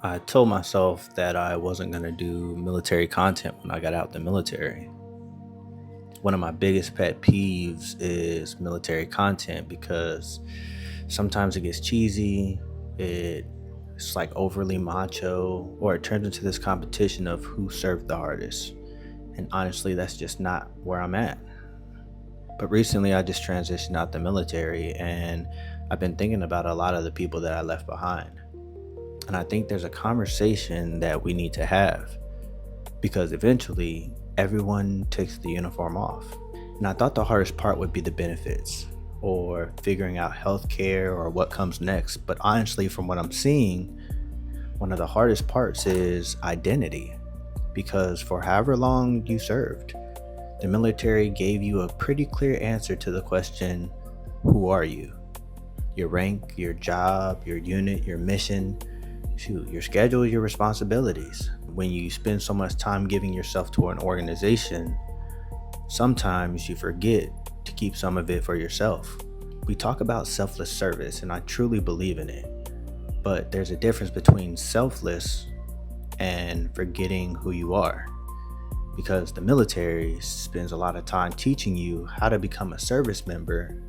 I told myself that I wasn't going to do military content when I got out the military. One of my biggest pet peeves is military content because sometimes it gets cheesy, it's like overly macho, or it turns into this competition of who served the hardest. And honestly, that's just not where I'm at. But recently, I just transitioned out the military and I've been thinking about a lot of the people that I left behind. And I think there's a conversation that we need to have because eventually everyone takes the uniform off. And I thought the hardest part would be the benefits or figuring out healthcare or what comes next. But honestly, from what I'm seeing, one of the hardest parts is identity because for however long you served, the military gave you a pretty clear answer to the question, who are you? Your rank, your job, your unit, your mission, your schedule, your responsibilities. When you spend so much time giving yourself to an organization, sometimes you forget to keep some of it for yourself. We talk about selfless service, and I truly believe in it. But there's a difference between selfless and forgetting who you are. Because the military spends a lot of time teaching you how to become a service member.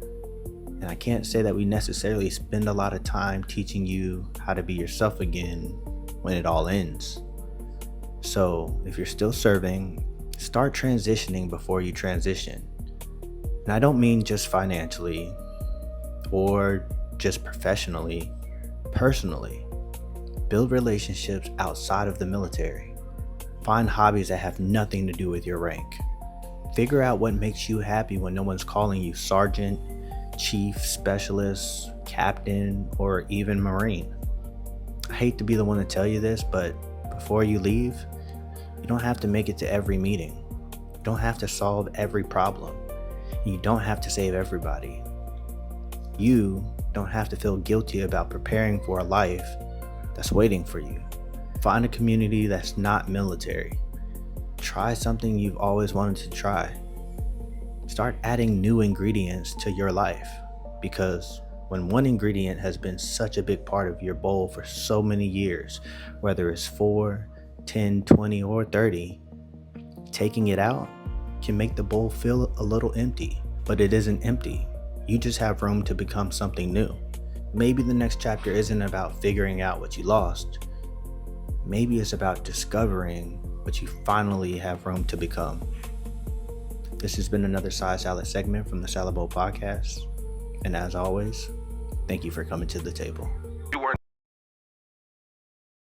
And I can't say that we necessarily spend a lot of time teaching you how to be yourself again when it all ends. So if you're still serving, start transitioning before you transition. And I don't mean just financially or just professionally, personally. Build relationships outside of the military. Find hobbies that have nothing to do with your rank. Figure out what makes you happy when no one's calling you sergeant, chief, specialist, captain, or even Marine. I hate to be the one to tell you this, but before you leave, you don't have to make it to every meeting. You don't have to solve every problem. You don't have to save everybody. You don't have to feel guilty about preparing for a life that's waiting for you. Find a community that's not military. Try something you've always wanted to try. Start adding new ingredients to your life, because when one ingredient has been such a big part of your bowl for so many years, whether it's 4, 10, 20, or 30, taking it out can make the bowl feel a little empty, but it isn't empty. You just have room to become something new. Maybe the next chapter isn't about figuring out what you lost. Maybe it's about discovering what you finally have room to become. This has been another Side Salad segment from the Salad Bowl Podcast. And as always, thank you for coming to the table.